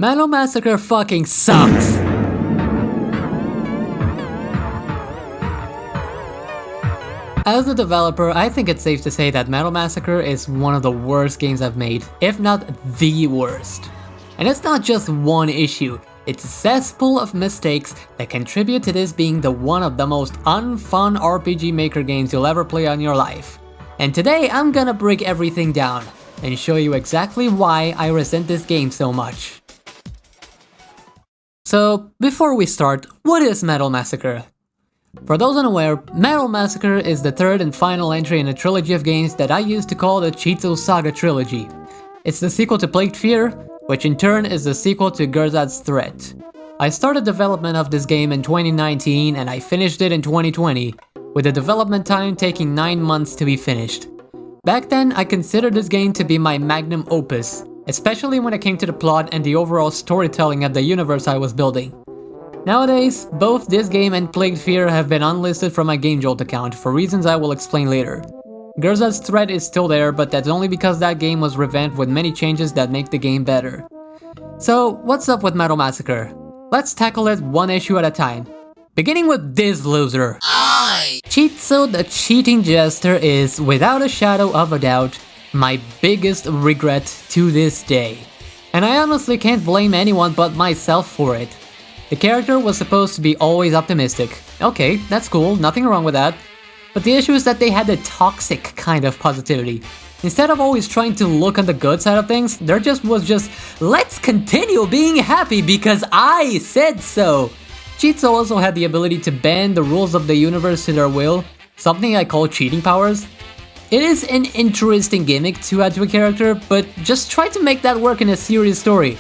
Metal Massacre fucking sucks! As a developer, I think it's safe to say that Metal Massacre is one of the worst games I've made, if not the worst. And it's not just one issue, it's a cesspool of mistakes that contribute to this being one of the most unfun RPG Maker games you'll ever play on your life. And today I'm gonna break everything down and show you exactly why I resent this game so much. So, before we start, what is Metal Massacre? For those unaware, Metal Massacre is the third and final entry in a trilogy of games that I used to call the C.H.A.D Saga Trilogy. It's the sequel to Plagued Fear, which in turn is the sequel to Gurzad's Threat. I started development of this game in 2019 and I finished it in 2020, with the development time taking 9 months to be finished. Back then, I considered this game to be my magnum opus, especially when it came to the plot and the overall storytelling of the universe I was building. Nowadays, both this game and Plagued Fear have been unlisted from my GameJolt account for reasons I will explain later. Gurzad's Threat is still there, but that's only because that game was revamped with many changes that make the game better. So, what's up with Metal Massacre? Let's tackle it one issue at a time. Beginning with this loser. C.H.A.D the Cheating Jester is, without a shadow of a doubt, my biggest regret to this day. And I honestly can't blame anyone but myself for it. The character was supposed to be always optimistic. Okay, that's cool, nothing wrong with that. But the issue is that they had the toxic kind of positivity. Instead of always trying to look on the good side of things, there was just, let's continue being happy because I said so! Cheats also had the ability to bend the rules of the universe to their will, something I call cheating powers. It is an interesting gimmick to add to a character, but just try to make that work in a serious story.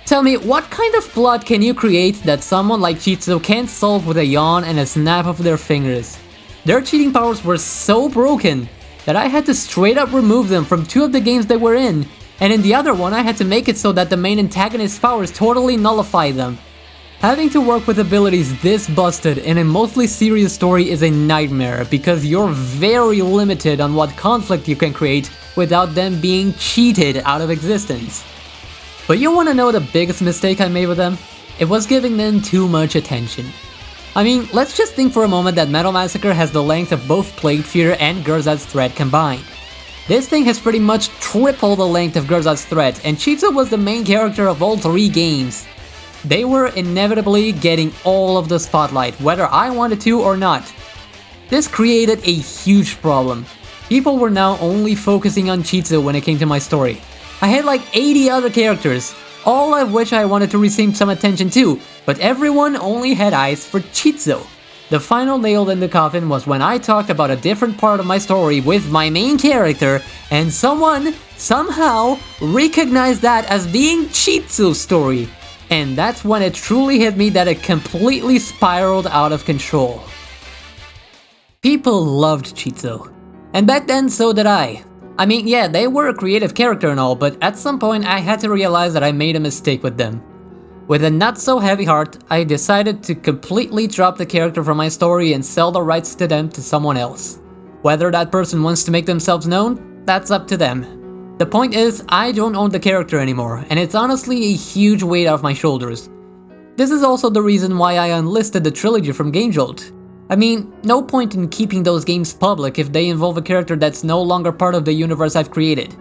Tell me, what kind of plot can you create that someone like C.H.A.D can't solve with a yawn and a snap of their fingers? Their cheating powers were so broken that I had to straight up remove them from 2 of the games they were in, and in the other one I had to make it so that the main antagonist's powers totally nullify them. Having to work with abilities this busted in a mostly serious story is a nightmare because you're very limited on what conflict you can create without them being cheated out of existence. But you wanna know the biggest mistake I made with them? It was giving them too much attention. I mean, let's just think for a moment that Metal Massacre has the length of both Plagued Fear and Gurzad's Threat combined. This thing has pretty much triple the length of Gurzad's Threat, and C.H.A.D was the main character of all 3 games. They were inevitably getting all of the spotlight, whether I wanted to or not. This created a huge problem. People were now only focusing on C.H.A.D when it came to my story. I had like 80 other characters, all of which I wanted to receive some attention to, but everyone only had eyes for C.H.A.D. The final nail in the coffin was when I talked about a different part of my story with my main character, and someone, somehow, recognized that as being C.H.A.D's story. And that's when it truly hit me that it completely spiraled out of control. People loved C.H.A.D, and back then so did I. I mean, yeah, they were a creative character and all, but at some point I had to realize that I made a mistake with them. With a not so heavy heart, I decided to completely drop the character from my story and sell the rights to them to someone else. Whether that person wants to make themselves known, that's up to them. The point is, I don't own the character anymore, and it's honestly a huge weight off my shoulders. This is also the reason why I unlisted the trilogy from GameJolt. I mean, no point in keeping those games public if they involve a character that's no longer part of the universe I've created.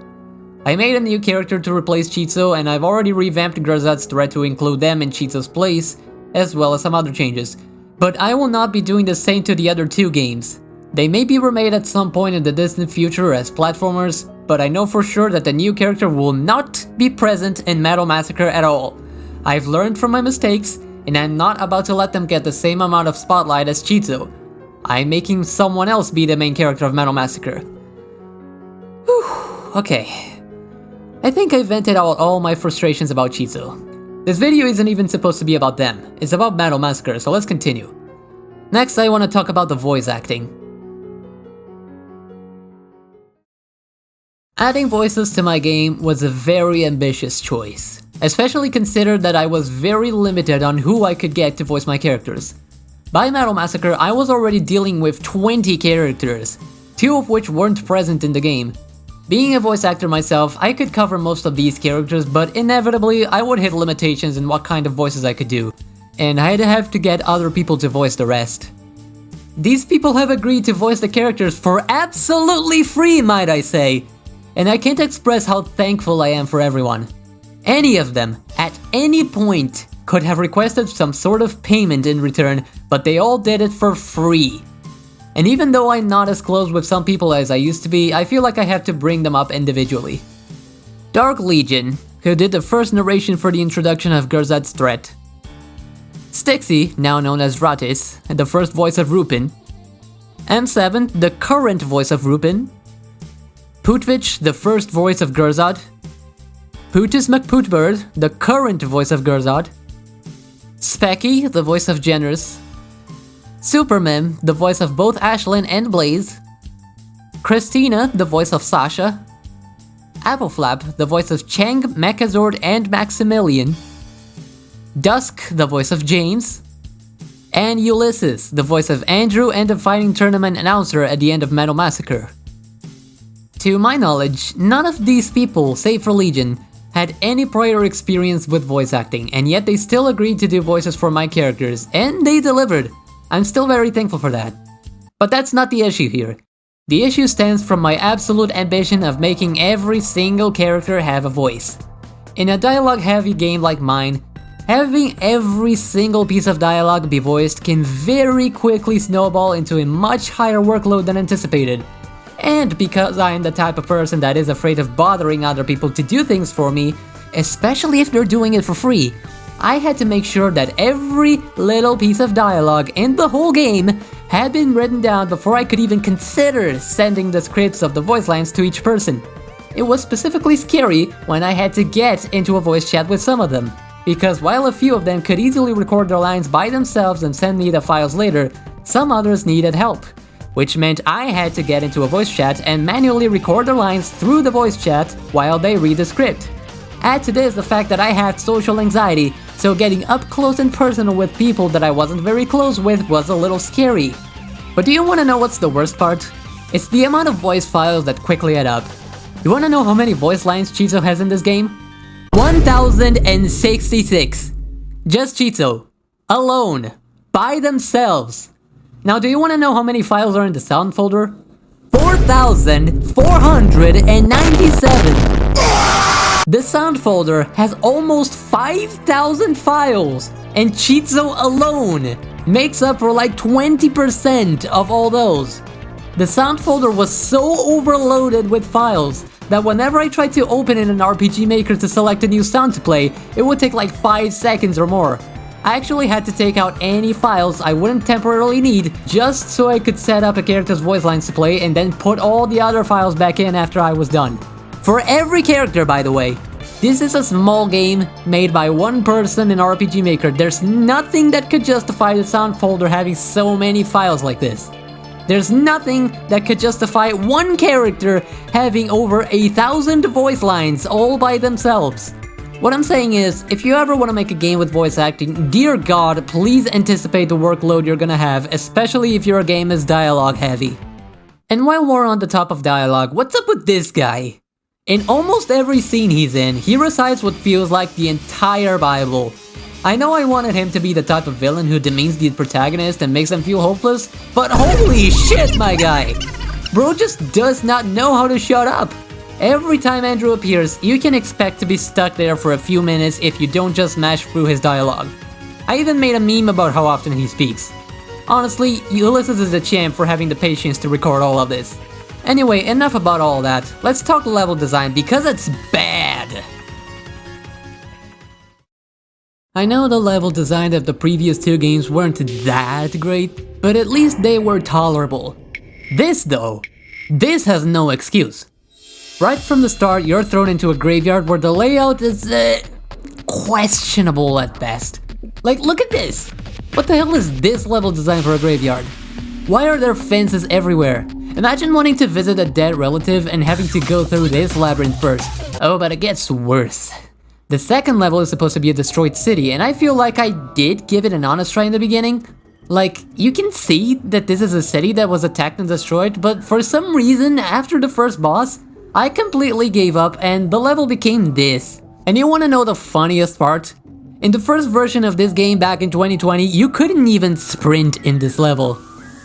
I made a new character to replace C.H.A.D, and I've already revamped Gurzad's Threat to include them in C.H.A.D's place, as well as some other changes. But I will not be doing the same to the other 2 games. They may be remade at some point in the distant future as platformers, but I know for sure that the new character will not be present in Metal Massacre at all. I've learned from my mistakes, and I'm not about to let them get the same amount of spotlight as C.H.A.D. I'm making someone else be the main character of Metal Massacre. Whew, okay. I think I vented out all my frustrations about C.H.A.D. This video isn't even supposed to be about them, it's about Metal Massacre, so let's continue. Next I want to talk about the voice acting. Adding voices to my game was a very ambitious choice, especially considered that I was very limited on who I could get to voice my characters. By Metal Massacre, I was already dealing with 20 characters, 2 of which weren't present in the game. Being a voice actor myself, I could cover most of these characters, but inevitably I would hit limitations in what kind of voices I could do, and I'd have to get other people to voice the rest. These people have agreed to voice the characters for absolutely free, might I say, and I can't express how thankful I am for everyone. Any of them, at any point, could have requested some sort of payment in return, but they all did it for free. And even though I'm not as close with some people as I used to be, I feel like I have to bring them up individually. Dark Legion, who did the first narration for the introduction of Gurzad's threat. Stixie, now known as Ratis, the first voice of Rupin. M7, the current voice of Rupin. Putvich, the first voice of Gurzad. Putis McPootbird, the current voice of Gurzad. Specky, the voice of Generous. Supermim, the voice of both Ashlyn and Blaze. Christina, the voice of Sasha. Appleflap, the voice of Chang, Mechazord, and Maximilian. Dusk, the voice of James. And Ulysses, the voice of Andrew and the fighting tournament announcer at the end of Metal Massacre. To my knowledge, none of these people, save for Legion, had any prior experience with voice acting, and yet they still agreed to do voices for my characters, and they delivered. I'm still very thankful for that. But that's not the issue here. The issue stems from my absolute ambition of making every single character have a voice. In a dialogue-heavy game like mine, having every single piece of dialogue be voiced can very quickly snowball into a much higher workload than anticipated. And because I am the type of person that is afraid of bothering other people to do things for me, especially if they're doing it for free, I had to make sure that every little piece of dialogue in the whole game had been written down before I could even consider sending the scripts of the voice lines to each person. It was specifically scary when I had to get into a voice chat with some of them, because while a few of them could easily record their lines by themselves and send me the files later, some others needed help, which meant I had to get into a voice chat and manually record their lines through the voice chat while they read the script. Add to this the fact that I had social anxiety, so getting up close and personal with people that I wasn't very close with was a little scary. But do you want to know what's the worst part? It's the amount of voice files that quickly add up. You want to know how many voice lines Chizo has in this game? 1066! Just Chizo. Alone. By themselves. Now do you want to know how many files are in the sound folder? 4,497! The sound folder has almost 5,000 files, and Chizo alone makes up for like 20% of all those. The sound folder was so overloaded with files that whenever I tried to open it in RPG Maker to select a new sound to play, it would take like 5 seconds or more. I actually had to take out any files I wouldn't temporarily need just so I could set up a character's voice lines to play and then put all the other files back in after I was done. For every character, by the way. This is a small game made by one person in RPG Maker. There's nothing that could justify the sound folder having so many files like this. There's nothing that could justify one character having over 1,000 voice lines all by themselves. What I'm saying is, if you ever want to make a game with voice acting, dear God, please anticipate the workload you're gonna have, especially if your game is dialogue heavy. And while we're on the top of dialogue, what's up with this guy? In almost every scene he's in, he recites what feels like the entire Bible. I know I wanted him to be the type of villain who demeans the protagonist and makes them feel hopeless, but holy shit, my guy! Bro just does not know how to shut up. Every time Andrew appears, you can expect to be stuck there for a few minutes if you don't just smash through his dialogue. I even made a meme about how often he speaks. Honestly, Ulysses is a champ for having the patience to record all of this. Anyway, enough about all that. Let's talk level design because it's bad. I know the level design of the previous two games weren't that great, but at least they were tolerable. This though, this has no excuse. Right from the start, you're thrown into a graveyard where the layout is questionable at best. Like, look at this! What the hell is this level design for a graveyard? Why are there fences everywhere? Imagine wanting to visit a dead relative and having to go through this labyrinth first. Oh, but it gets worse. The second level is supposed to be a destroyed city, and I feel like I did give it an honest try in the beginning. Like, you can see that this is a city that was attacked and destroyed, but for some reason, after the first boss, I completely gave up and the level became this. And you wanna know the funniest part? In the first version of this game back in 2020, you couldn't even sprint in this level.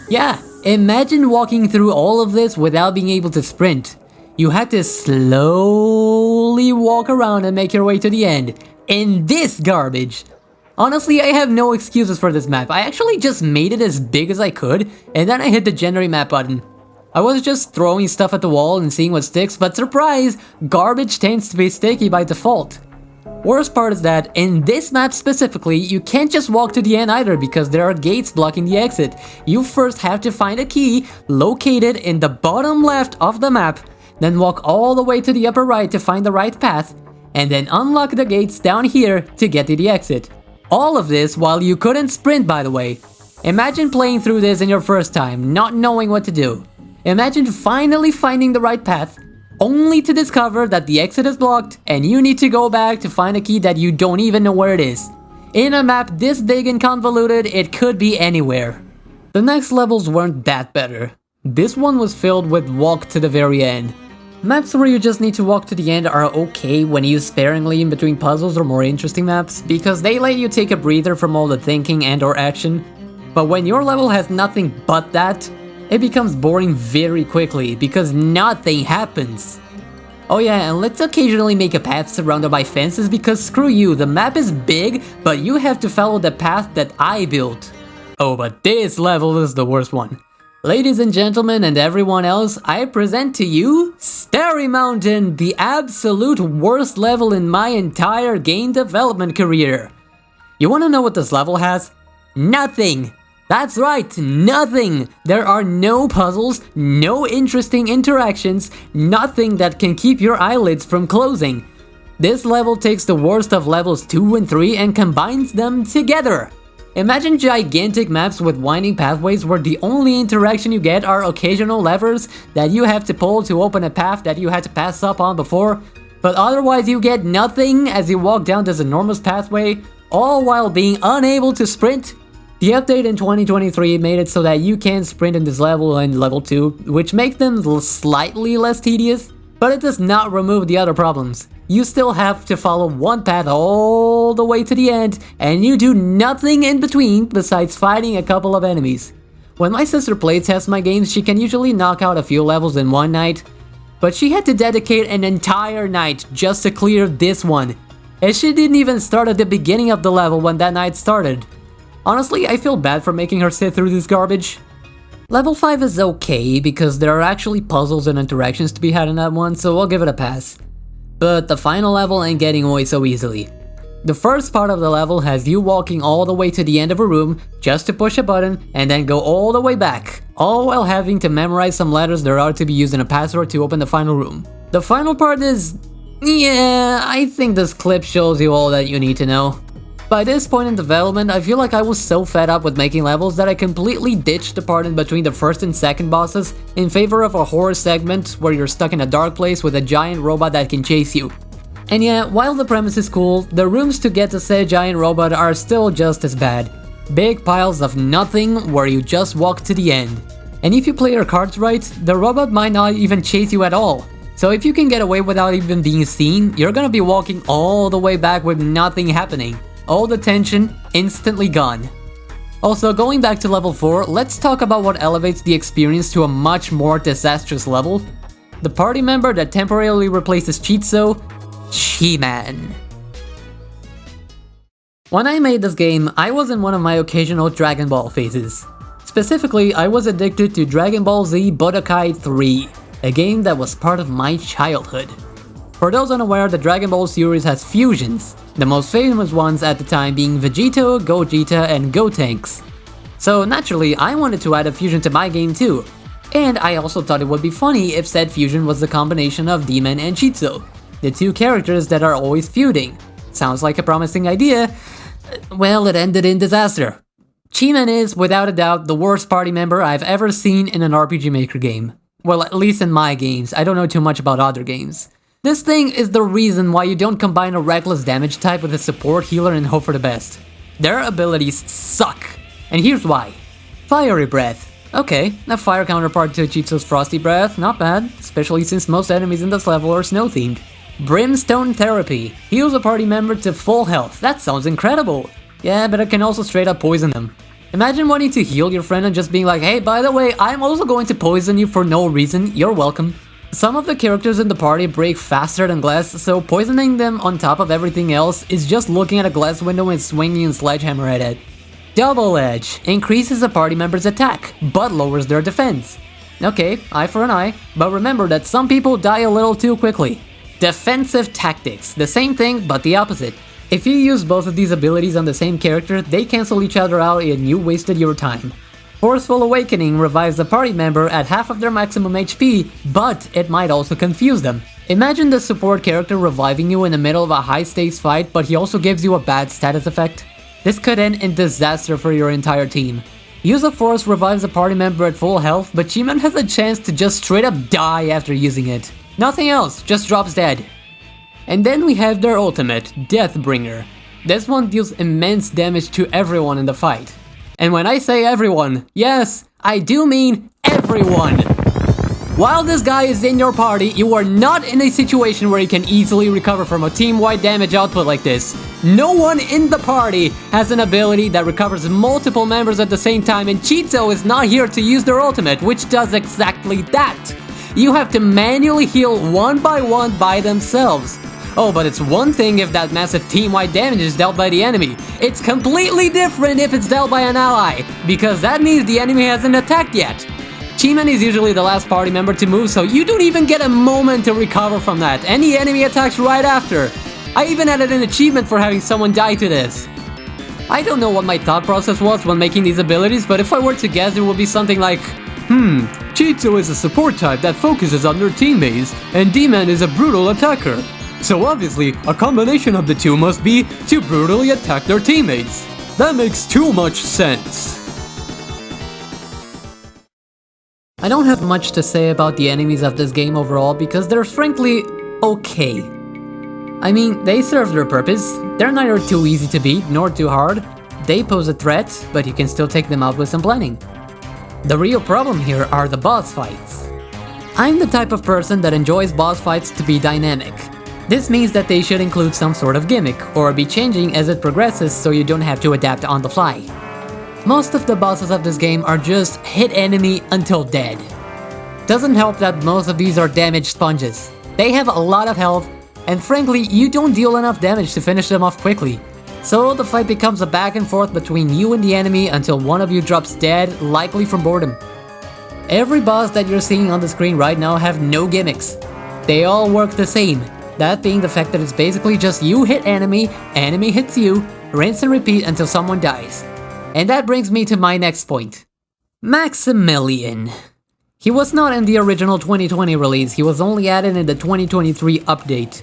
Yeah, imagine walking through all of this without being able to sprint. You had to slowly walk around and make your way to the end. In this garbage! Honestly, I have no excuses for this map. I actually just made it as big as I could, and then I hit the generate map button. I was just throwing stuff at the wall and seeing what sticks, but surprise! Garbage tends to be sticky by default. Worst part is that, in this map specifically, you can't just walk to the end either because there are gates blocking the exit. You first have to find a key located in the bottom left of the map, then walk all the way to the upper right to find the right path, and then unlock the gates down here to get to the exit. All of this while you couldn't sprint, by the way. Imagine playing through this in your first time, not knowing what to do. Imagine finally finding the right path, only to discover that the exit is blocked and you need to go back to find a key that you don't even know where it is. In a map this big and convoluted, it could be anywhere. The next levels weren't that better. This one was filled with walk to the very end. Maps where you just need to walk to the end are okay when used sparingly in between puzzles or more interesting maps, because they let you take a breather from all the thinking and or action. But when your level has nothing but that, it becomes boring very quickly, because nothing happens. Oh yeah, and let's occasionally make a path surrounded by fences, because screw you, the map is big, but you have to follow the path that I built. Oh, but this level is the worst one. Ladies and gentlemen and everyone else, I present to you Starry Mountain, the absolute worst level in my entire game development career. You wanna know what this level has? Nothing! That's right, nothing! There are no puzzles, no interesting interactions, nothing that can keep your eyelids from closing. This level takes the worst of levels 2 and 3 and combines them together. Imagine gigantic maps with winding pathways where the only interaction you get are occasional levers that you have to pull to open a path that you had to pass up on before, but otherwise you get nothing as you walk down this enormous pathway, all while being unable to sprint. The update in 2023 made it so that you can sprint in this level and level 2, which makes them slightly less tedious, but it does not remove the other problems. You still have to follow one path all the way to the end, and you do nothing in between besides fighting a couple of enemies. When my sister playtests my games, she can usually knock out a few levels in one night, but she had to dedicate an entire night just to clear this one, and she didn't even start at the beginning of the level when that night started. Honestly, I feel bad for making her sit through this garbage. Level 5 is okay because there are actually puzzles and interactions to be had in that one, so I'll give it a pass. But the final level ain't getting away so easily. The first part of the level has you walking all the way to the end of a room just to push a button and then go all the way back, all while having to memorize some letters that are to be used in a password to open the final room. The final part is... yeah, I think this clip shows you all that you need to know. By this point in development, I feel like I was so fed up with making levels that I completely ditched the part in between the first and second bosses in favor of a horror segment where you're stuck in a dark place with a giant robot that can chase you. And yeah, while the premise is cool, the rooms to get to said giant robot are still just as bad. Big piles of nothing where you just walk to the end. And if you play your cards right, the robot might not even chase you at all. So if you can get away without even being seen, you're gonna be walking all the way back with nothing happening. All the tension instantly gone. Also, going back to level 4, let's talk about what elevates the experience to a much more disastrous level. The party member that temporarily replaces Cheatso, She-Man. When I made this game, I was in one of my occasional Dragon Ball phases. Specifically, I was addicted to Dragon Ball Z Budokai 3, a game that was part of my childhood. For those unaware, the Dragon Ball series has fusions, the most famous ones at the time being Vegito, Gogeta, and Gotenks. So naturally, I wanted to add a fusion to my game too. And I also thought it would be funny if said fusion was the combination of Demon and Cheatso, the two characters that are always feuding. Sounds like a promising idea. Well, it ended in disaster. She-Man is, without a doubt, the worst party member I've ever seen in an RPG Maker game. Well, at least in my games, I don't know too much about other games. This thing is the reason why you don't combine a reckless damage type with a support healer and hope for the best. Their abilities suck, and here's why. Fiery Breath. Okay, a fire counterpart to Cheeto's Frosty Breath, not bad, especially since most enemies in this level are snow-themed. Brimstone Therapy. Heals a party member to full health. That sounds incredible. Yeah, but it can also straight up poison them. Imagine wanting to heal your friend and just being like, hey, by the way, I'm also going to poison you for no reason. You're welcome. Some of the characters in the party break faster than glass, so poisoning them on top of everything else is just looking at a glass window and swinging a sledgehammer at it. Double Edge increases a party member's attack, but lowers their defense. Okay, eye for an eye, but remember that some people die a little too quickly. Defensive Tactics, the same thing but the opposite. If you use both of these abilities on the same character, they cancel each other out and you wasted your time. Forceful Awakening revives the party member at half of their maximum HP, but it might also confuse them. Imagine the support character reviving you in the middle of a high-stakes fight, but he also gives you a bad status effect. This could end in disaster for your entire team. Use of Force revives a party member at full health, but Cheeman has a chance to just straight up die after using it. Nothing else, just drops dead. And then we have their ultimate, Deathbringer. This one deals immense damage to everyone in the fight. And when I say everyone, yes, I do mean everyone! While this guy is in your party, you are not in a situation where you can easily recover from a team-wide damage output like this. No one in the party has an ability that recovers multiple members at the same time, and Cheeto is not here to use their ultimate, which does exactly that. You have to manually heal one by themselves. Oh, but it's one thing if that massive team-wide damage is dealt by the enemy. It's completely different if it's dealt by an ally, because that means the enemy hasn't attacked yet. Cheeman is usually the last party member to move, so you don't even get a moment to recover from that, and the enemy attacks right after. I even added an achievement for having someone die to this. I don't know what my thought process was when making these abilities, but if I were to guess, it would be something like, Cheeto is a support type that focuses on their teammates, and D-Man is a brutal attacker. So obviously, a combination of the two must be to brutally attack their teammates. That makes too much sense. I don't have much to say about the enemies of this game overall because they're frankly okay. I mean, they serve their purpose. They're neither too easy to beat nor too hard. They pose a threat, but you can still take them out with some planning. The real problem here are the boss fights. I'm the type of person that enjoys boss fights to be dynamic. This means that they should include some sort of gimmick, or be changing as it progresses so you don't have to adapt on the fly. Most of the bosses of this game are just hit enemy until dead. Doesn't help that most of these are damage sponges. They have a lot of health, and frankly, you don't deal enough damage to finish them off quickly. So the fight becomes a back and forth between you and the enemy until one of you drops dead, likely from boredom. Every boss that you're seeing on the screen right now have no gimmicks. They all work the same. That being the fact that it's basically just you hit enemy hits you, rinse and repeat until someone dies. And that brings me to my next point. Maximilian. He was not in the original 2020 release, he was only added in the 2023 update.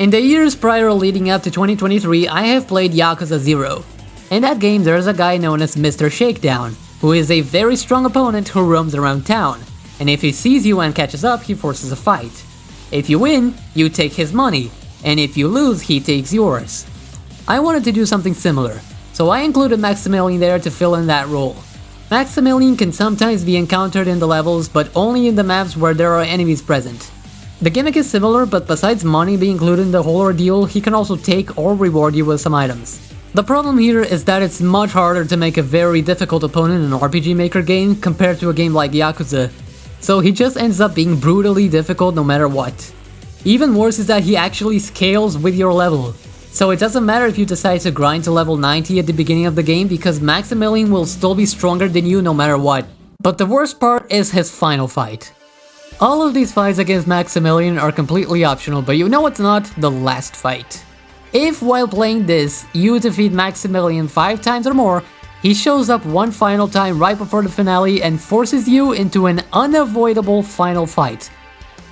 In the years prior leading up to 2023, I have played Yakuza 0. In that game there is a guy known as Mr. Shakedown, who is a very strong opponent who roams around town, and if he sees you and catches up, he forces a fight. If you win, you take his money, and if you lose, he takes yours. I wanted to do something similar, so I included Maximilian there to fill in that role. Maximilian can sometimes be encountered in the levels, but only in the maps where there are enemies present. The gimmick is similar, but besides money being included in the whole ordeal, he can also take or reward you with some items. The problem here is that it's much harder to make a very difficult opponent in an RPG Maker game compared to a game like Yakuza. So he just ends up being brutally difficult no matter what. Even worse is that he actually scales with your level. So it doesn't matter if you decide to grind to level 90 at the beginning of the game because Maximilian will still be stronger than you no matter what. But the worst part is his final fight. All of these fights against Maximilian are completely optional, but you know what's not? The last fight. If while playing this, you defeat Maximilian 5 times or more, he shows up one final time right before the finale and forces you into an unavoidable final fight.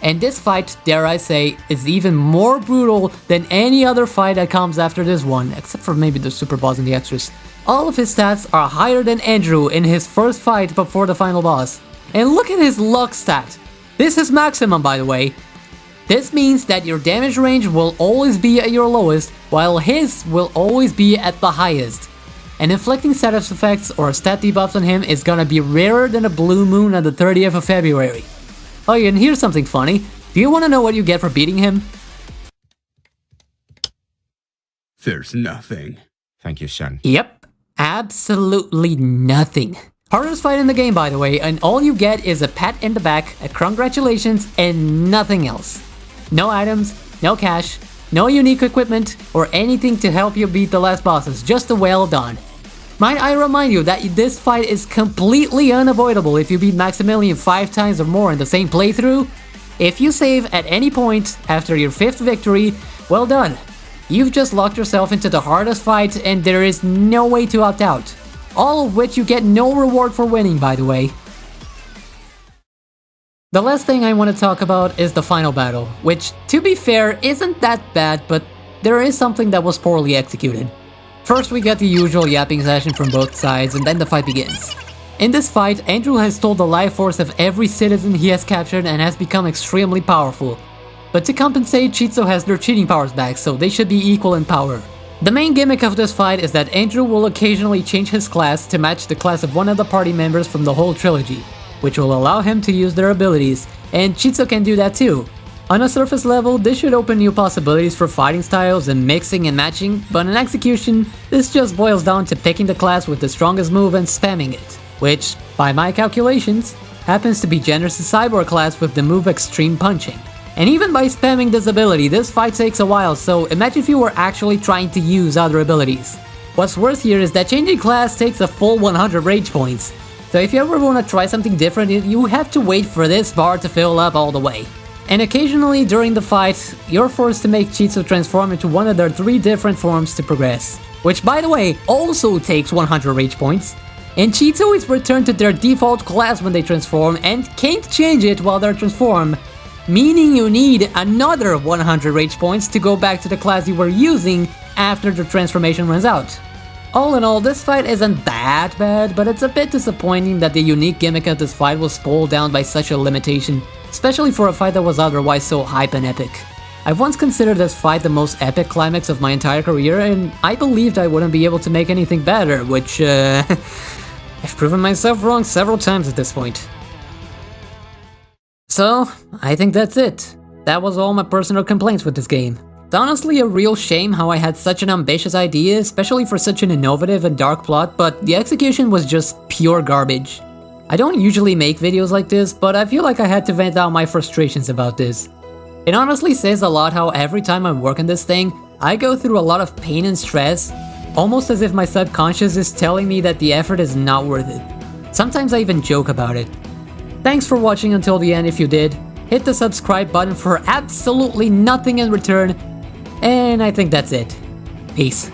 And this fight, dare I say, is even more brutal than any other fight that comes after this one, except for maybe the super boss and the extras. All of his stats are higher than Andrew in his first fight before the final boss. And look at his luck stat. This is maximum, by the way. This means that your damage range will always be at your lowest, while his will always be at the highest. and inflicting status effects or stat debuffs on him is gonna be rarer than a blue moon on the 30th of February. Oh yeah, and here's something funny. Do you wanna know what you get for beating him? There's nothing. Thank you, Shen. Yep, absolutely nothing. Hardest fight in the game, by the way, and all you get is a pat in the back, a congratulations, and nothing else. No items, no cash, no unique equipment, or anything to help you beat the last bosses, just a well done. Might I remind you that this fight is completely unavoidable if you beat Maximilian 5 times or more in the same playthrough? If you save at any point after your 5th victory, well done. You've just locked yourself into the hardest fight and there is no way to opt out. All of which you get no reward for winning, by the way. The last thing I want to talk about is the final battle, which, to be fair, isn't that bad, but there is something that was poorly executed. First we get the usual yapping session from both sides, and then the fight begins. In this fight, Andrew has stole the life force of every citizen he has captured and has become extremely powerful. But to compensate, C.H.A.D has their cheating powers back, so they should be equal in power. The main gimmick of this fight is that Andrew will occasionally change his class to match the class of one of the party members from the whole trilogy, which will allow him to use their abilities, and C.H.A.D can do that too. On a surface level, this should open new possibilities for fighting styles and mixing and matching, but in execution, this just boils down to picking the class with the strongest move and spamming it, which, by my calculations, happens to be Generous' Cyborg class with the move Extreme Punching. And even by spamming this ability, this fight takes a while, so imagine if you were actually trying to use other abilities. What's worse here is that changing class takes a full 100 rage points, so if you ever want to try something different, you have to wait for this bar to fill up all the way. And occasionally during the fight, you're forced to make C.H.A.D transform into one of their 3 different forms to progress, which by the way also takes 100 rage points. And C.H.A.D is returned to their default class when they transform and can't change it while they're transformed, meaning you need another 100 rage points to go back to the class you were using after the transformation runs out. All in all, this fight isn't that bad, but it's a bit disappointing that the unique gimmick of this fight was pulled down by such a limitation, especially for a fight that was otherwise so hype and epic. I've once considered this fight the most epic climax of my entire career, and I believed I wouldn't be able to make anything better, which, I've proven myself wrong several times at this point. So, I think that's it. That was all my personal complaints with this game. It's honestly a real shame how I had such an ambitious idea, especially for such an innovative and dark plot, but the execution was just pure garbage. I don't usually make videos like this, but I feel like I had to vent out my frustrations about this. It honestly says a lot how every time I work on this thing, I go through a lot of pain and stress, almost as if my subconscious is telling me that the effort is not worth it. Sometimes I even joke about it. Thanks for watching until the end if you did. Hit the subscribe button for absolutely nothing in return. And I think that's it. Peace.